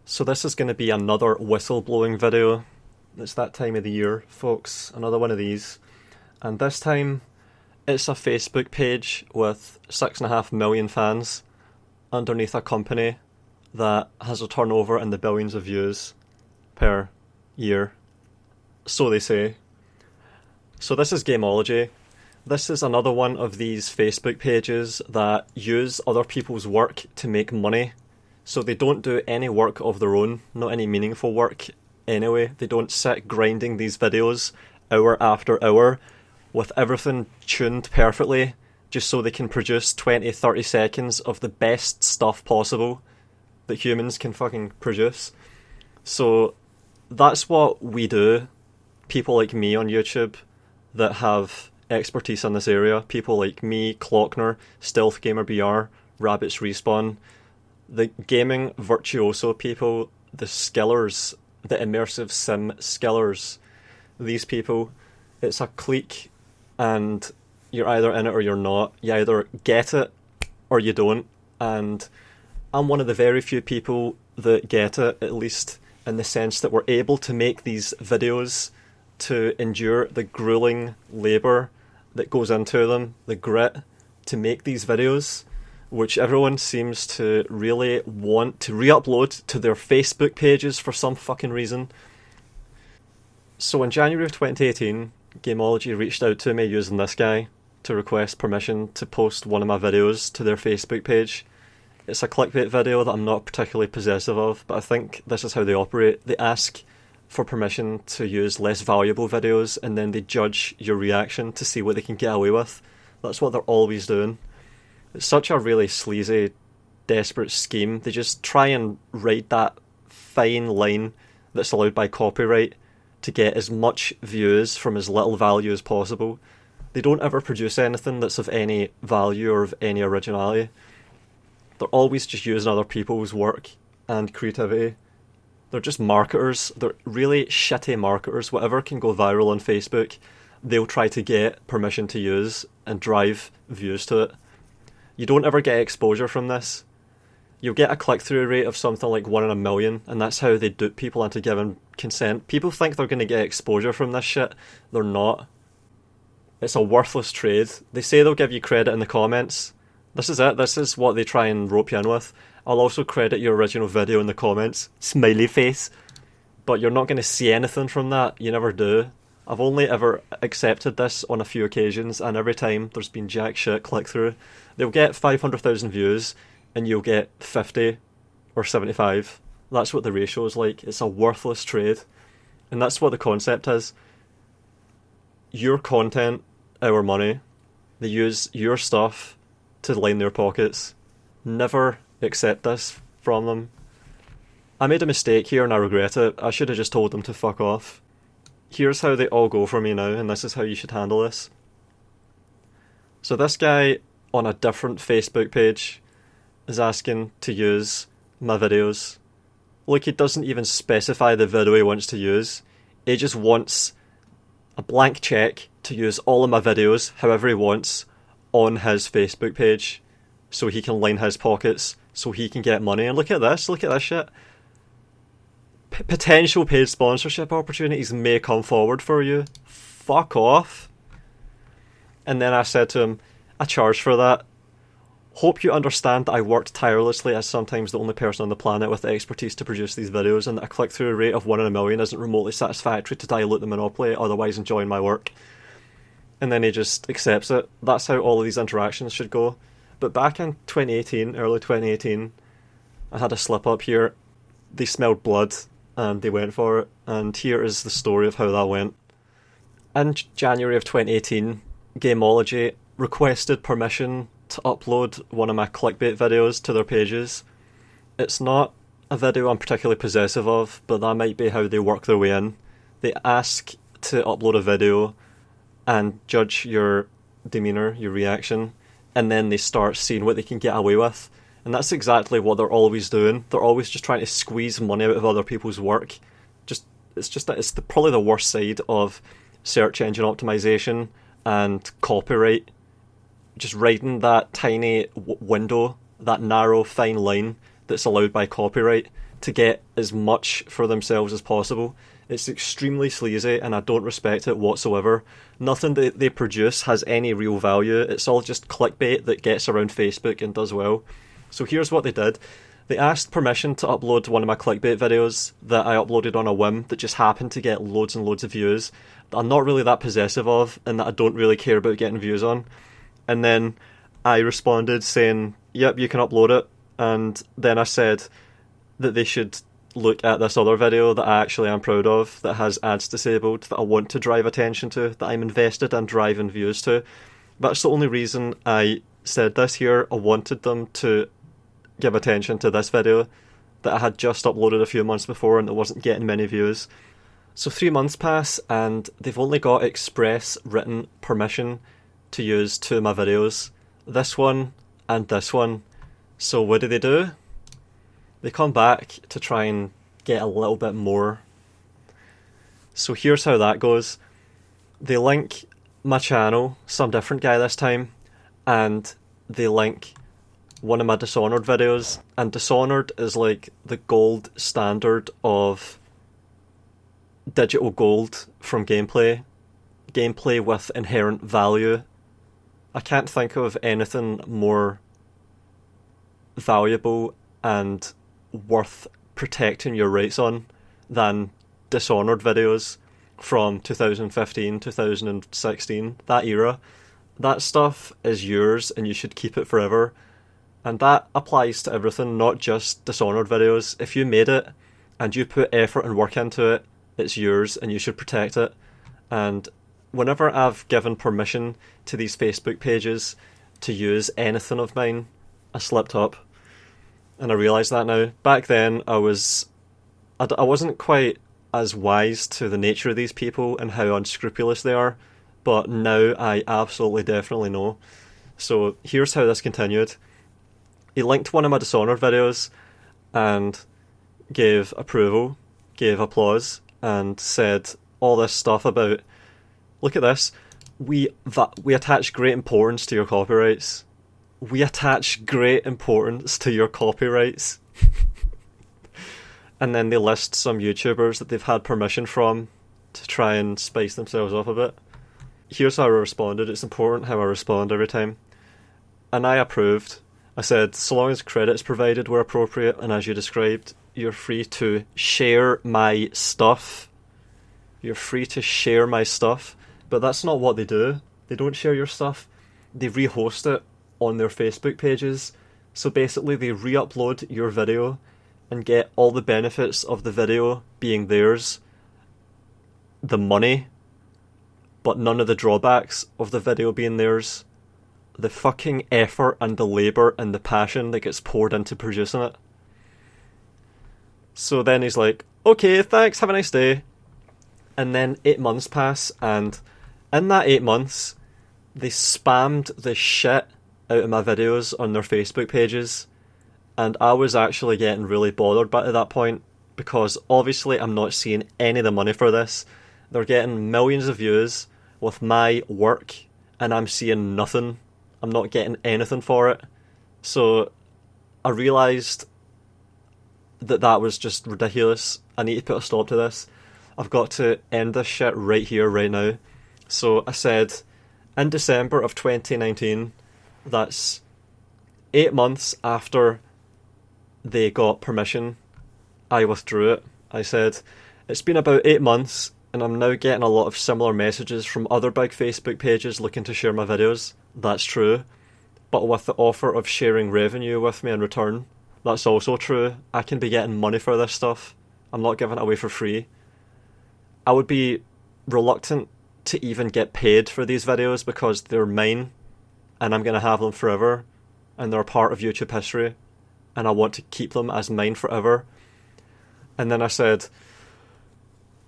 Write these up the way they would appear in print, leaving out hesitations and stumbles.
So this is going to be another whistleblowing video. It's that time of the year, folks. Another one of these. And this time, it's a Facebook page with 6.5 million fans underneath a company that has a turnover in the billions of views per year. So they say. So this is Gamology. This is another one of these Facebook pages that use other people's work to make money. So they don't do any work of their own, not any meaningful work anyway. They don't sit grinding these videos hour after hour with everything tuned perfectly just so they can produce 20-30 seconds of the best stuff possible that humans can fucking produce. So that's what we do. People like me on YouTube that have expertise in this area, people like me, Clockner, Stealth Gamer BR, Rabbits Respawn, the gaming virtuoso people, the skillers, the immersive sim skillers, these people, it's a clique and you're either in it or you're not. You either get it or you don't, and I'm one of the very few people that get it, at least in the sense that we're able to make these videos to endure the grueling labour that goes into them, the grit to make these videos, which everyone seems to really want to re-upload to their Facebook pages for some fucking reason. So in January of 2018, Gamology reached out to me using this guy to request permission to post one of my videos to their Facebook page. It's a clickbait video that I'm not particularly possessive of, but I think this is how they operate. They ask for permission to use less valuable videos and then they judge your reaction to see what they can get away with. That's what they're always doing. It's such a really sleazy, desperate scheme. They just try and ride that fine line that's allowed by copyright to get as much views from as little value as possible. They don't ever produce anything that's of any value or of any originality. They're always just using other people's work and creativity. They're just marketers. They're really shitty marketers. Whatever can go viral on Facebook, they'll try to get permission to use and drive views to it. You don't ever get exposure from this. You'll get a click-through rate of something like 1 in a million, and that's how they dupe people into giving consent. People think they're going to get exposure from this shit. They're not. It's a worthless trade. They say they'll give you credit in the comments. This is it. This is what they try and rope you in with. I'll also credit your original video in the comments. Smiley face. But you're not going to see anything from that. You never do. I've only ever accepted this on a few occasions, and every time there's been jack shit click-through. They'll get 500,000 views, and you'll get 50 or 75. That's what the ratio is like. It's a worthless trade. And that's what the concept is. Your content, our money. They use your stuff to line their pockets. Never accept this from them. I made a mistake here and I regret it. I should have just told them to fuck off. Here's how they all go for me now, and this is how you should handle this. So this guy on a different Facebook page is asking to use my videos. Look, he doesn't even specify the video he wants to use. He just wants a blank check to use all of my videos however he wants on his Facebook page so he can line his pockets, so he can get money. And look at this shit. Potential paid sponsorship opportunities may come forward for you. Fuck off. And then I said to him, I charge for that. Hope you understand that I worked tirelessly as sometimes the only person on the planet with the expertise to produce these videos, and that a click-through rate of 1 in a million isn't remotely satisfactory to dilute the monopoly, otherwise enjoying my work. And then he just accepts it. That's how all of these interactions should go. But back in 2018, early 2018, I had a slip-up here. They smelled blood, and they went for it. And here is the story of how that went. In January of 2018, Gamology requested permission to upload one of my clickbait videos to their pages. It's not a video I'm particularly possessive of, but that might be how they work their way in. They ask to upload a video and judge your demeanour, your reaction, and then they start seeing what they can get away with. And that's exactly what they're always doing. They're always just trying to squeeze money out of other people's work. It's probably the worst side of search engine optimization and copyright. Just riding that tiny window, that narrow fine line that's allowed by copyright to get as much for themselves as possible. It's extremely sleazy and I don't respect it whatsoever. Nothing that they produce has any real value. It's all just clickbait that gets around Facebook and does well. So here's what they did. They asked permission to upload one of my clickbait videos that I uploaded on a whim that just happened to get loads and loads of views that I'm not really that possessive of and that I don't really care about getting views on. And then I responded saying, yep, you can upload it. And then I said that they should look at this other video that I actually am proud of, that has ads disabled, that I want to drive attention to, that I'm invested in driving views to. That's the only reason I said this here. I wanted them to give attention to this video that I had just uploaded a few months before and that wasn't getting many views. So 3 months pass and they've only got express written permission to use 2 of my videos. This one and this one. So what do? They come back to try and get a little bit more. So here's how that goes. They link my channel, some different guy this time, and they link one of my Dishonored videos. And Dishonored is like the gold standard of digital gold from gameplay. Gameplay with inherent value. I can't think of anything more valuable and worth protecting your rights on than Dishonored videos from 2015, 2016, that era. That stuff is yours and you should keep it forever. And that applies to everything, not just Dishonored videos. If you made it and you put effort and work into it, it's yours and you should protect it. And whenever I've given permission to these Facebook pages to use anything of mine, I slipped up. And I realise that now. Back then, I wasn't quite as wise to the nature of these people and how unscrupulous they are, but now I absolutely definitely know. So here's how this continued. He linked one of my Dishonored videos and gave approval, gave applause, and said all this stuff about, look at this, we attach great importance to your copyrights. We attach great importance to your copyrights. And then they list some YouTubers that they've had permission from to try and spice themselves up a bit. Here's how I responded. It's important how I respond every time. And I approved. I said, so long as credits provided were appropriate and as you described, you're free to share my stuff. You're free to share my stuff. But that's not what they do. They don't share your stuff. They rehost it on their Facebook pages. So basically they re-upload your video and get all the benefits of the video being theirs, the money, but none of the drawbacks of the video being theirs, the fucking effort and the labour and the passion that gets poured into producing it. So then he's like, okay, thanks, have a nice day. And then 8 months pass, and in that 8 months, they spammed the shit out of my videos on their Facebook pages. And I was actually getting really bothered by it at that point, because obviously I'm not seeing any of the money for this. They're getting millions of views with my work, and I'm seeing nothing. I'm not getting anything for it. So I realised that that was just ridiculous. I need to put a stop to this. I've got to end this shit right here, right now. So I said, in December of 2019, that's 8 months after they got permission, I withdrew it. I said, it's been about 8 months and I'm now getting a lot of similar messages from other big Facebook pages looking to share my videos. That's true. But with the offer of sharing revenue with me in return, that's also true. I can be getting money for this stuff. I'm not giving it away for free. I would be reluctant to even get paid for these videos because they're mine and I'm going to have them forever and they're a part of YouTube history and I want to keep them as mine forever. And then I said,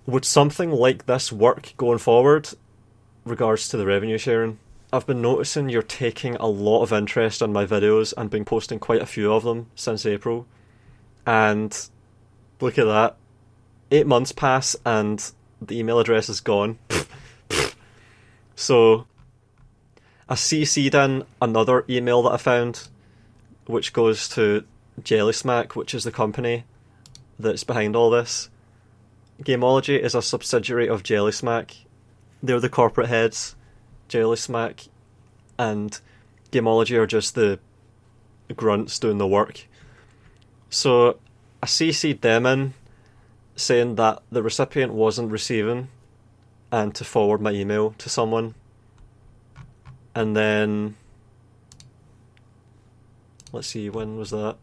would something like this work going forward, regards to the revenue sharing? I've been noticing you're taking a lot of interest in my videos and been posting quite a few of them since April. And look at that. 8 months pass and the email address is gone. So I CC'd in another email that I found, which goes to Jelly Smack, which is the company, that's behind all this. Gamology is a subsidiary of Jelly Smack. They're the corporate heads. Jelly Smack and Gamology are just the grunts doing the work. So I CC'd them in, saying that the recipient wasn't receiving, and to forward my email to someone. And then, let's see, when was that?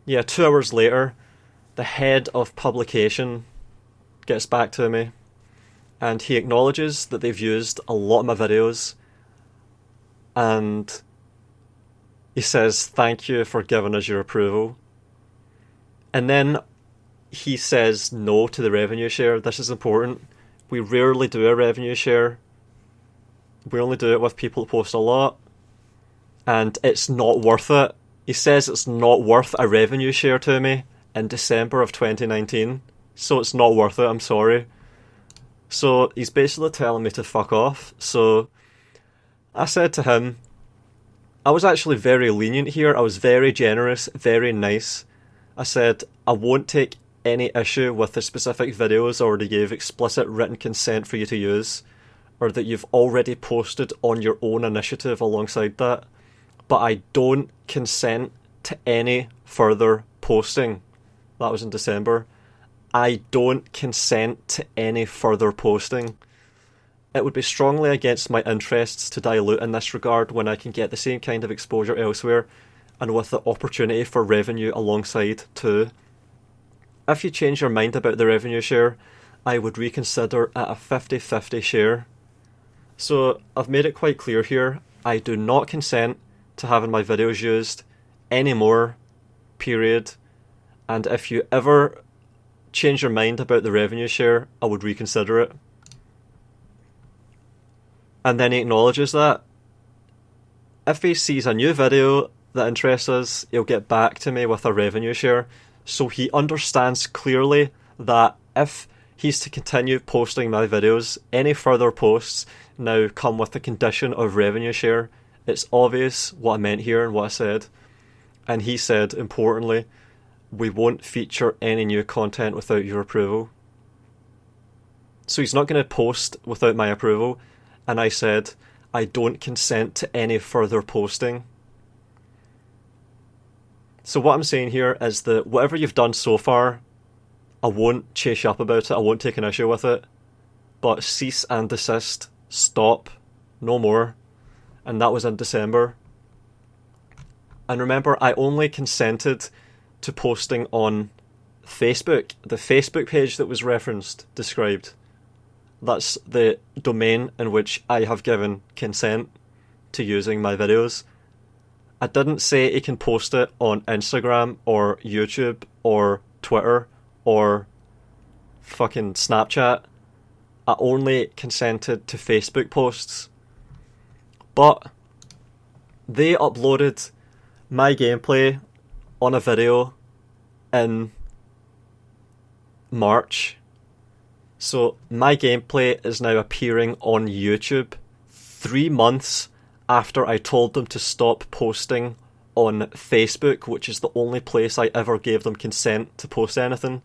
Yeah, 2 hours later, the head of publication gets back to me, and he acknowledges that they've used a lot of my videos, and he says, "Thank you for giving us your approval." And then he says no to the revenue share. This is important. We rarely do a revenue share. We only do it with people that post a lot, and it's not worth it. He says it's not worth a revenue share to me in December of 2019, so it's not worth it, I'm sorry. So he's basically telling me to fuck off. So I said to him, I was actually very lenient here. I was very generous, very nice. I said, I won't take any issue with the specific videos I already gave explicit written consent for you to use, or that you've already posted on your own initiative alongside that, but I don't consent to any further posting. That was in December. I don't consent to any further posting. It would be strongly against my interests to dilute in this regard when I can get the same kind of exposure elsewhere, and with the opportunity for revenue alongside too. If you change your mind about the revenue share, I would reconsider at a 50-50 share. So I've made it quite clear here, I do not consent to having my videos used anymore, period. And if you ever change your mind about the revenue share, I would reconsider it. And then he acknowledges that. If he sees a new video that interests us, he'll get back to me with a revenue share. So he understands clearly that if he's to continue posting my videos, any further posts now come with the condition of revenue share. It's obvious what I meant here and what I said. And he said, importantly, we won't feature any new content without your approval. So he's not going to post without my approval. And I said, I don't consent to any further posting. So what I'm saying here is that whatever you've done so far, I won't chase you up about it, I won't take an issue with it. But cease and desist, stop, no more. And that was in December. And remember, I only consented to posting on Facebook, the Facebook page that was referenced, described. That's the domain in which I have given consent to using my videos. I didn't say he can post it on Instagram or YouTube or Twitter or fucking Snapchat. I only consented to Facebook posts. But they uploaded my gameplay on a video in March. So my gameplay is now appearing on YouTube 3 months after I told them to stop posting on Facebook, which is the only place I ever gave them consent to post anything.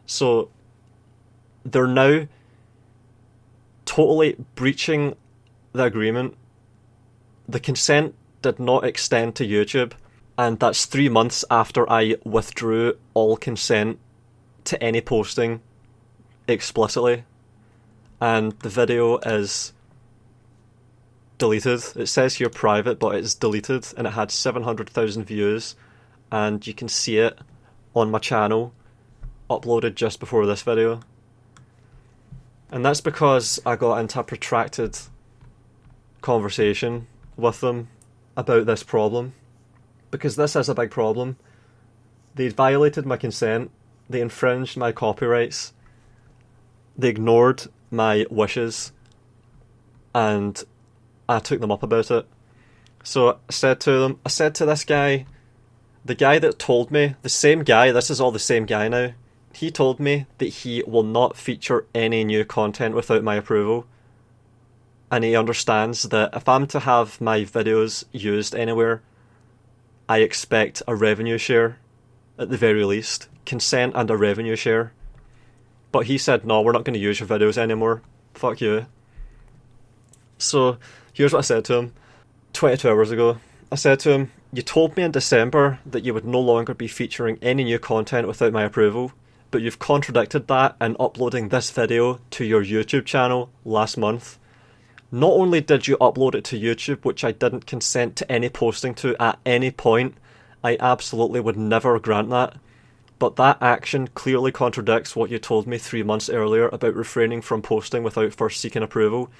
So they're now totally breaching the agreement. The consent did not extend to YouTube, and that's 3 months after I withdrew all consent to any posting explicitly. And the video is deleted. It says here private, but it's deleted, and it had 700,000 views, and you can see it on my channel, uploaded just before this video. And that's because I got into a protracted conversation with them about this problem, because this is a big problem. They violated my consent, they infringed my copyrights, they ignored my wishes, and I took them up about it. So I said to them, I said to this guy, the guy that told me, the same guy, this is all the same guy now, he told me that he will not feature any new content without my approval. And he understands that if I'm to have my videos used anywhere, I expect a revenue share. at the very least. Consent and a revenue share. But he said, no, we're not going to use your videos anymore. Fuck you. So, here's what I said to him 22 hours ago. I said to him, you told me in December that you would no longer be featuring any new content without my approval, but you've contradicted that in uploading this video to your YouTube channel last month. Not only did you upload it to YouTube, which I didn't consent to any posting to at any point, I absolutely would never grant that, but that action clearly contradicts what you told me 3 months earlier about refraining from posting without first seeking approval.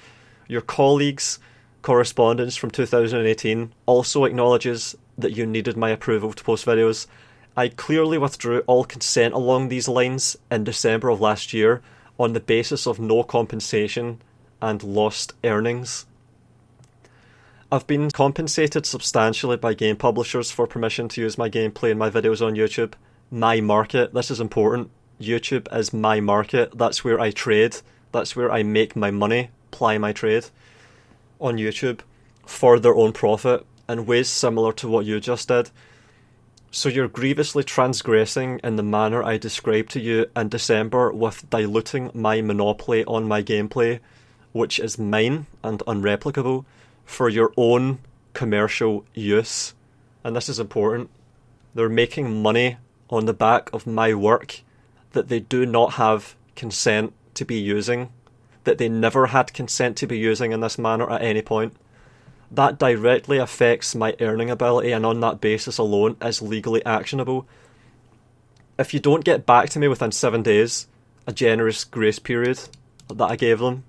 Your colleagues' correspondence from 2018 also acknowledges that you needed my approval to post videos. I clearly withdrew all consent along these lines in December of last year on the basis of no compensation and lost earnings. I've been compensated substantially by game publishers for permission to use my gameplay and my videos on YouTube. My market, this is important. YouTube is my market. That's where I trade. That's where I make my money, ply my trade on YouTube for their own profit in ways similar to what you just did. So you're grievously transgressing in the manner I described to you in December with diluting my monopoly on my gameplay, which is mine and unreplicable, for your own commercial use. And this is important. They're making money on the back of my work that they do not have consent to be using, that they never had consent to be using in this manner at any point. That directly affects my earning ability, and on that basis alone is legally actionable. If you don't get back to me within 7 days, a generous grace period that I gave them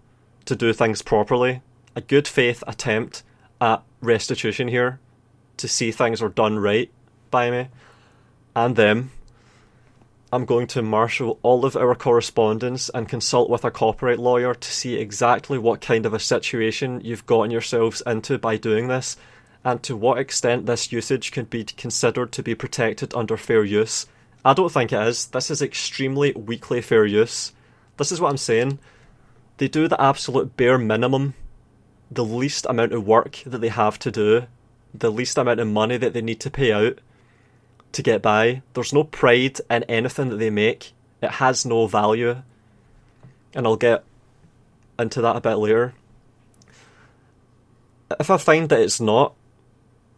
to do things properly, a good faith attempt at restitution here, to see things are done right by me and them, I'm going to marshal all of our correspondence and consult with a copyright lawyer to see exactly what kind of a situation you've gotten yourselves into by doing this, and to what extent this usage can be considered to be protected under fair use. I don't think it is. This is extremely weakly fair use. This is what I'm saying. They do the absolute bare minimum, the least amount of work that they have to do, the least amount of money that they need to pay out to get by. There's no pride in anything that they make. It has no value. And I'll get into that a bit later. If I find that it's not,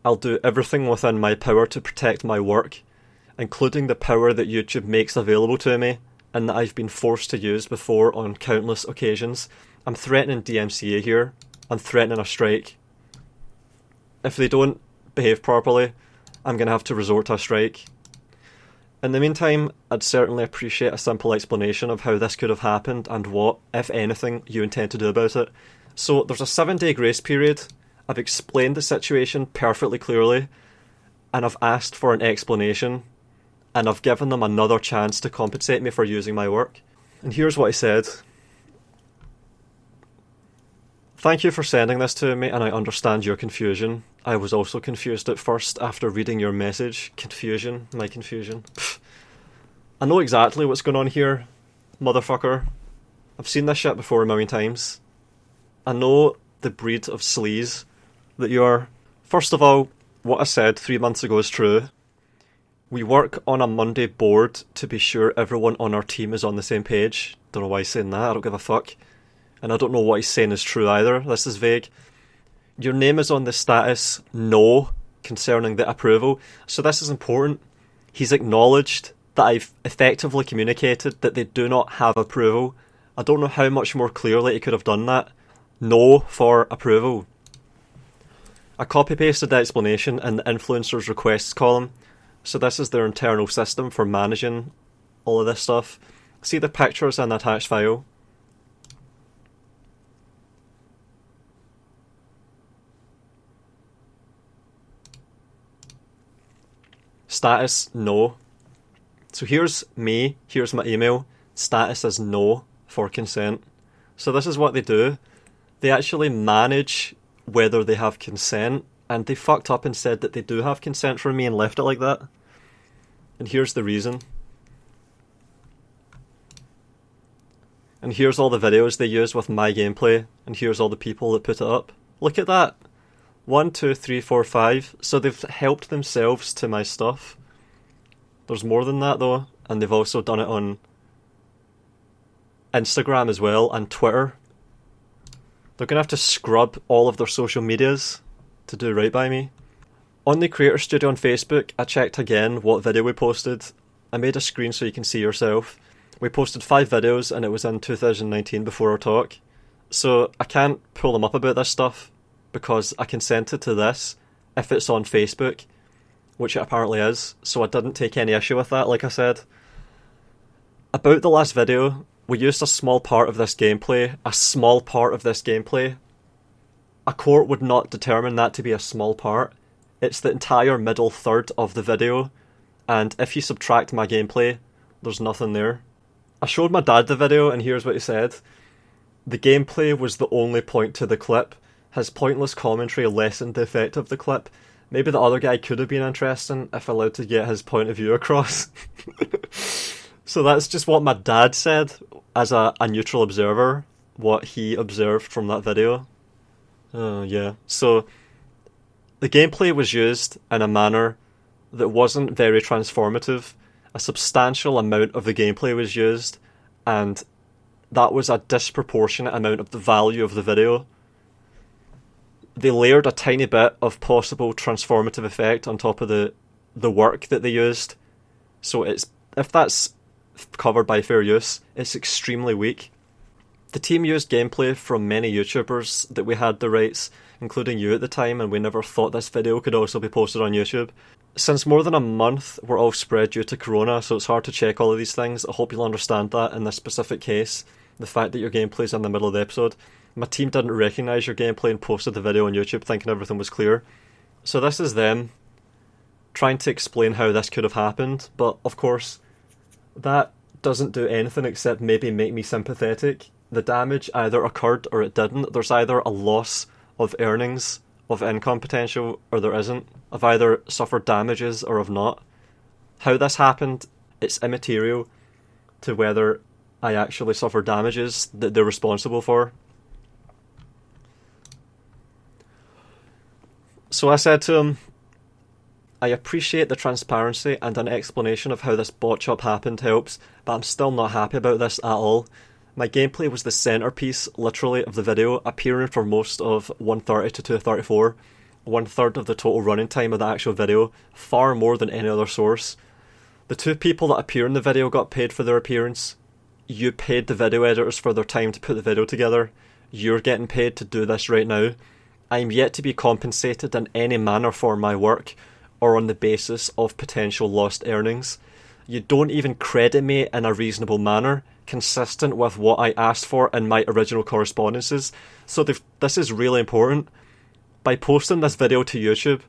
I'll do everything within my power to protect my work, including the power that YouTube makes available to me and that I've been forced to use before on countless occasions. I'm threatening DMCA here. I'm threatening a strike. If they don't behave properly, I'm going to have to resort to a strike. In the meantime, I'd certainly appreciate a simple explanation of how this could have happened and what, if anything, you intend to do about it. So there's a 7-day grace period. I've explained the situation perfectly clearly, and I've asked for an explanation, and I've given them another chance to compensate me for using my work. And here's what I said. Thank you for sending this to me, and I understand your confusion. I was also confused at first after reading your message. Confusion, my confusion. Pfft. I know exactly what's going on here, motherfucker. I've seen this shit before a million times. I know the breed of sleaze that you are. First of all, what I said 3 months ago is true. We work on a Monday board to be sure everyone on our team is on the same page. Don't know why he's saying that, I don't give a fuck. And I don't know what he's saying is true either. This is vague. Your name is on the status no concerning the approval. So this is important. He's acknowledged that I've effectively communicated that they do not have approval. I don't know how much more clearly he could have done that. No for approval. I copy-pasted the explanation in the influencers requests column. So this is their internal system for managing all of this stuff. See the pictures in the attached file. Status, no. So here's me, here's my email. Status is no for consent. So this is what they do. They actually manage whether they have consent, and they fucked up and said that they do have consent from me and left it like that. And here's the reason. And here's all the videos they use with my gameplay, and here's all the people that put it up. Look at that. 1, 2, 3, 4, 5. So they've helped themselves to my stuff. There's more than that though, and they've also done it on Instagram as well and Twitter. They're going to have to scrub all of their social medias to do right by me. On the Creator Studio on Facebook, I checked again what video we posted. I made a screen so you can see yourself. We posted 5 videos and it was in 2019 before our talk. So I can't pull them up about this stuff because I consented to this if it's on Facebook, which it apparently is. So I didn't take any issue with that, like I said. About the last video, we used a small part of this gameplay. A court would not determine that to be a small part. It's the entire middle third of the video, and if you subtract my gameplay, there's nothing there. I showed my dad the video, and here's what he said. The gameplay was the only point to the clip. His pointless commentary lessened the effect of the clip. Maybe the other guy could have been interesting if allowed to get his point of view across. So that's just what my dad said as a neutral observer, what he observed from that video. Yeah. So the gameplay was used in a manner that wasn't very transformative. A substantial amount of the gameplay was used, and that was a disproportionate amount of the value of the video. They layered a tiny bit of possible transformative effect on top of the work that they used. So if that's covered by fair use, it's extremely weak. The team used gameplay from many YouTubers that we had the rights, including you at the time, and we never thought this video could also be posted on YouTube. Since more than a month we're all spread due to Corona, so it's hard to check all of these things. I hope you'll understand that in this specific case, the fact that your gameplay's in the middle of the episode. My team didn't recognise your gameplay and posted the video on YouTube thinking everything was clear. So this is them trying to explain how this could have happened, but of course that doesn't do anything except maybe make me sympathetic. The damage either occurred or it didn't. There's either a loss of earnings, of income potential, or there isn't. I've either suffered damages or have not. How this happened, it's immaterial to whether I actually suffered damages that they're responsible for. So I said to him, I appreciate the transparency and an explanation of how this botch up happened helps, but I'm still not happy about this at all. My gameplay was the centrepiece, literally, of the video, appearing for most of 1:30 to 2:34, 1/3 of the total running time of the actual video, far more than any other source. The 2 people that appear in the video got paid for their appearance. You paid the video editors for their time to put the video together. You're getting paid to do this right now. I am yet to be compensated in any manner for my work, or on the basis of potential lost earnings. You don't even credit me in a reasonable manner, consistent with what I asked for in my original correspondences. So this is really important. By posting this video to YouTube,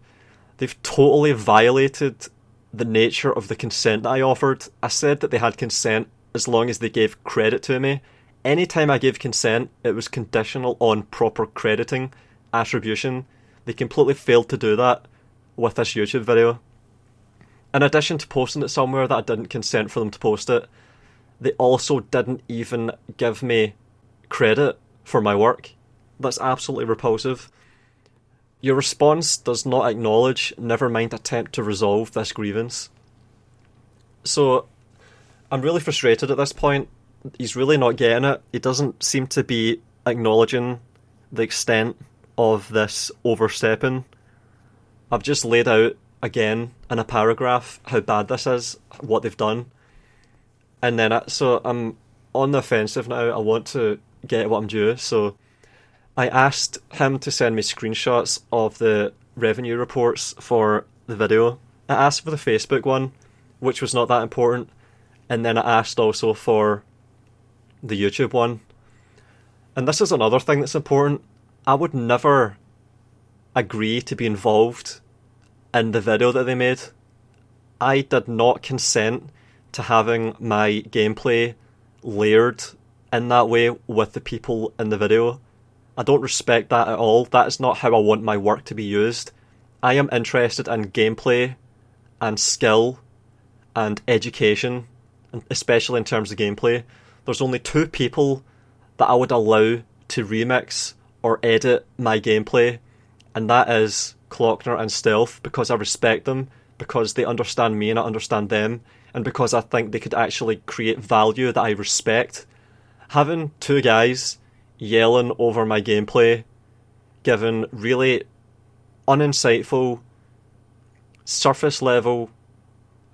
they've totally violated the nature of the consent that I offered. I said that they had consent as long as they gave credit to me. Anytime I gave consent, it was conditional on proper crediting, attribution. They completely failed to do that with this YouTube video. In addition to posting it somewhere that I didn't consent for them to post it, they also didn't even give me credit for my work. That's absolutely repulsive. Your response does not acknowledge, never mind attempt to resolve this grievance. So, I'm really frustrated at this point. He's really not getting it. He doesn't seem to be acknowledging the extent of this overstepping. I've just laid out, again, in a paragraph, how bad this is, what they've done. And then, so I'm on the offensive now. I want to get what I'm due. So I asked him to send me screenshots of the revenue reports for the video. I asked for the Facebook one, which was not that important. And then I asked also for the YouTube one. And this is another thing that's important. I would never agree to be involved in the video that they made. I did not consent to having my gameplay layered in that way with the people in the video. I don't respect that at all. That is not how I want my work to be used. I am interested in gameplay and skill and education, especially in terms of gameplay. There's only 2 people that I would allow to remix or edit my gameplay, and that is Clockner and Stealth, because I respect them, because they understand me and I understand them, and because I think they could actually create value that I respect. Having two guys yelling over my gameplay, giving really uninsightful, surface level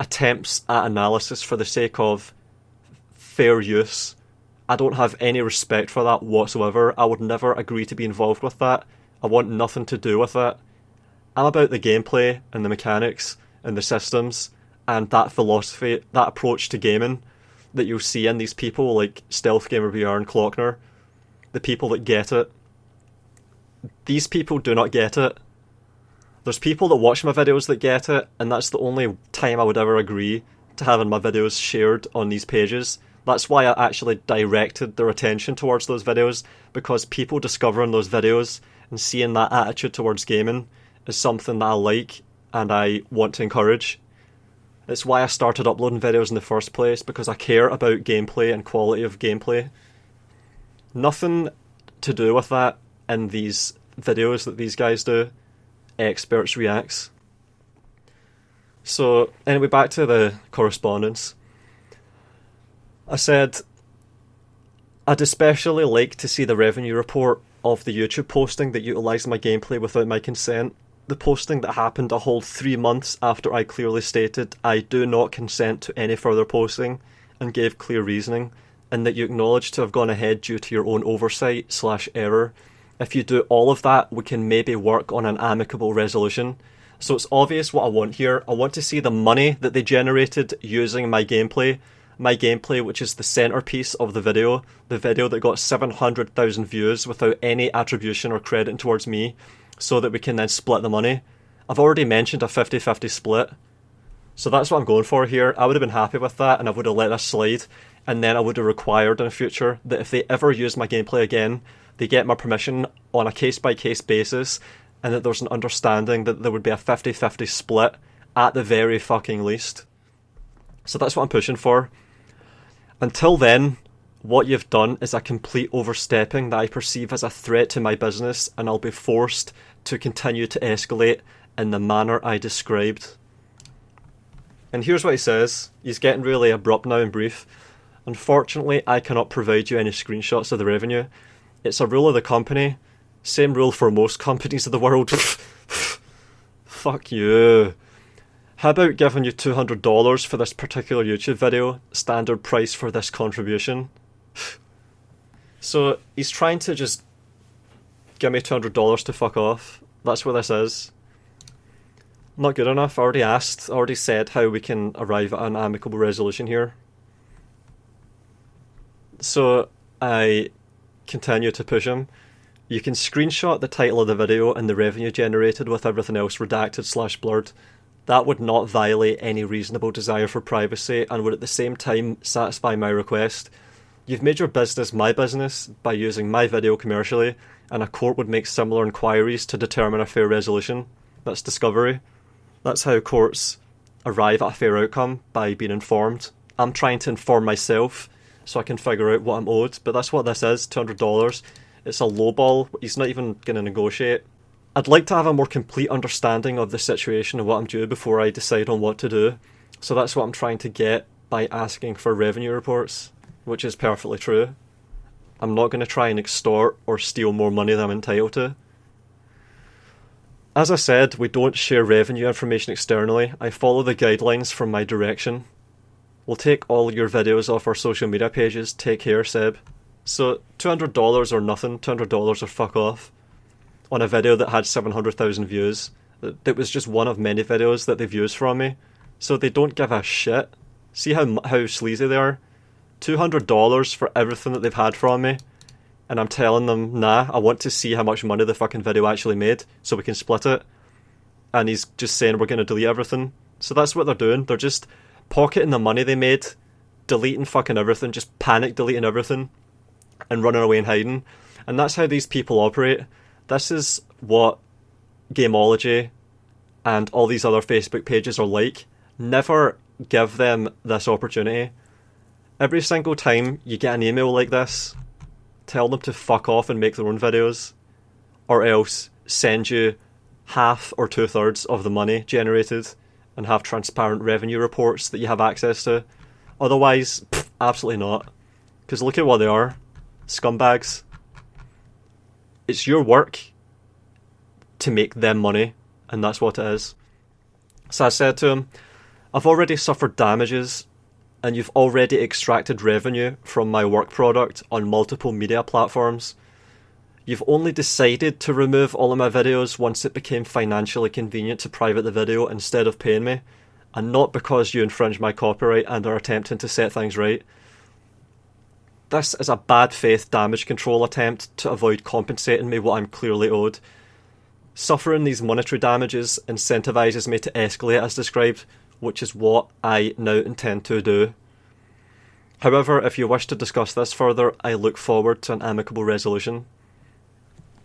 attempts at analysis for the sake of fair use, I don't have any respect for that whatsoever. I would never agree to be involved with that. I want nothing to do with it. I'm about the gameplay and the mechanics and the systems and that philosophy, that approach to gaming that you'll see in these people like Stealth Gamer VR and Clockner. The people that get it. These people do not get it. There's people that watch my videos that get it, and that's the only time I would ever agree to having my videos shared on these pages. That's why I actually directed their attention towards those videos, because people discovering those videos and seeing that attitude towards gaming is something that I like and I want to encourage. It's why I started uploading videos in the first place, because I care about gameplay and quality of gameplay. Nothing to do with that in these videos that these guys do. Experts reacts. So, anyway, back to the correspondence. I said, I'd especially like to see the revenue report of the YouTube posting that utilised my gameplay without my consent. The posting that happened a whole 3 months after I clearly stated I do not consent to any further posting and gave clear reasoning, and that you acknowledge to have gone ahead due to your own oversight/error. If you do all of that, we can maybe work on an amicable resolution. So it's obvious what I want here. I want to see the money that they generated using my gameplay, which is the centerpiece of the video that got 700,000 views without any attribution or credit towards me, so that we can then split the money. I've already mentioned a 50-50 split, so that's what I'm going for here. I would have been happy with that, and I would have let this slide, and then I would have required in the future that if they ever use my gameplay again, they get my permission on a case-by-case basis, and that there's an understanding that there would be a 50-50 split at the very fucking least. So that's what I'm pushing for. Until then, what you've done is a complete overstepping that I perceive as a threat to my business, and I'll be forced to continue to escalate in the manner I described. And here's what he says. He's getting really abrupt now and brief. Unfortunately, I cannot provide you any screenshots of the revenue. It's a rule of the company. Same rule for most companies of the world. Fuck you. How about giving you $200 for this particular YouTube video? Standard price for this contribution. So he's trying to just give me $200 to fuck off. That's what this is. Not good enough. I already asked, I already said how we can arrive at an amicable resolution here. So I continue to push him. You can screenshot the title of the video and the revenue generated with everything else redacted/blurred. That would not violate any reasonable desire for privacy and would at the same time satisfy my request. You've made your business my business by using my video commercially, and a court would make similar inquiries to determine a fair resolution. That's discovery. That's how courts arrive at a fair outcome, by being informed. I'm trying to inform myself so I can figure out what I'm owed, but that's what this is, $200. It's a lowball. He's not even going to negotiate. I'd like to have a more complete understanding of the situation and what I'm due before I decide on what to do. So that's what I'm trying to get by asking for revenue reports, which is perfectly true. I'm not going to try and extort or steal more money than I'm entitled to. As I said, we don't share revenue information externally. I follow the guidelines from my direction. We'll take all your videos off our social media pages. Take care, Seb. So $200 or nothing, $200 or fuck off, on a video that had 700,000 views. That was just one of many videos that they've used from me. So they don't give a shit. See how sleazy they are? $200 for everything that they've had from me. And I'm telling them, nah, I want to see how much money the fucking video actually made so we can split it. And he's just saying we're going to delete everything. So that's what they're doing. They're just pocketing the money they made, deleting fucking everything, just panic deleting everything, and running away and hiding. And that's how these people operate. This is what Gamology and all these other Facebook pages are like. Never give them this opportunity. Every single time you get an email like this, tell them to fuck off and make their own videos, or else send you half or 2/3 of the money generated and have transparent revenue reports that you have access to. Otherwise, absolutely not. Because look at what they are. Scumbags. It's your work to make them money, and that's what it is. So I said to him, I've already suffered damages, and you've already extracted revenue from my work product on multiple media platforms. You've only decided to remove all of my videos once it became financially convenient to private the video instead of paying me, and not because you infringe my copyright and are attempting to set things right. This is a bad faith damage control attempt to avoid compensating me what I'm clearly owed. Suffering these monetary damages incentivises me to escalate as described, which is what I now intend to do. However, if you wish to discuss this further, I look forward to an amicable resolution.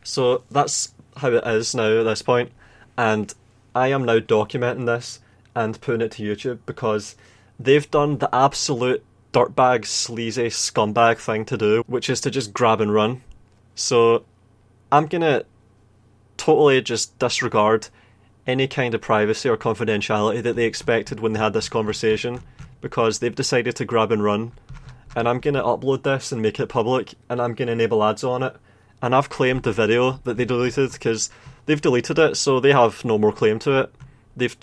So that's how it is now at this point, and I am now documenting this and putting it to YouTube because they've done the absolute dirtbag, sleazy, scumbag thing to do, which is to just grab and run. So I'm gonna totally just disregard any kind of privacy or confidentiality that they expected when they had this conversation, because they've decided to grab and run, and I'm gonna upload this and make it public, and I'm gonna enable ads on it. And I've claimed the video that they deleted because they've deleted it, so they have no more claim to it. They've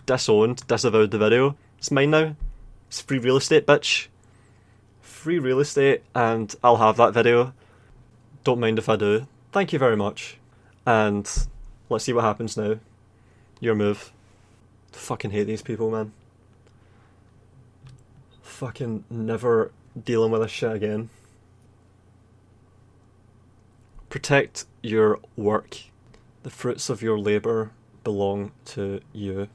disavowed the video. It's mine now. It's free real estate, bitch. Free real estate, and I'll have that video. Don't mind if I do. Thank you very much. And let's see what happens now. Your move. Fucking hate these people, man. Fucking never dealing with this shit again. Protect your work. The fruits of your labour belong to you.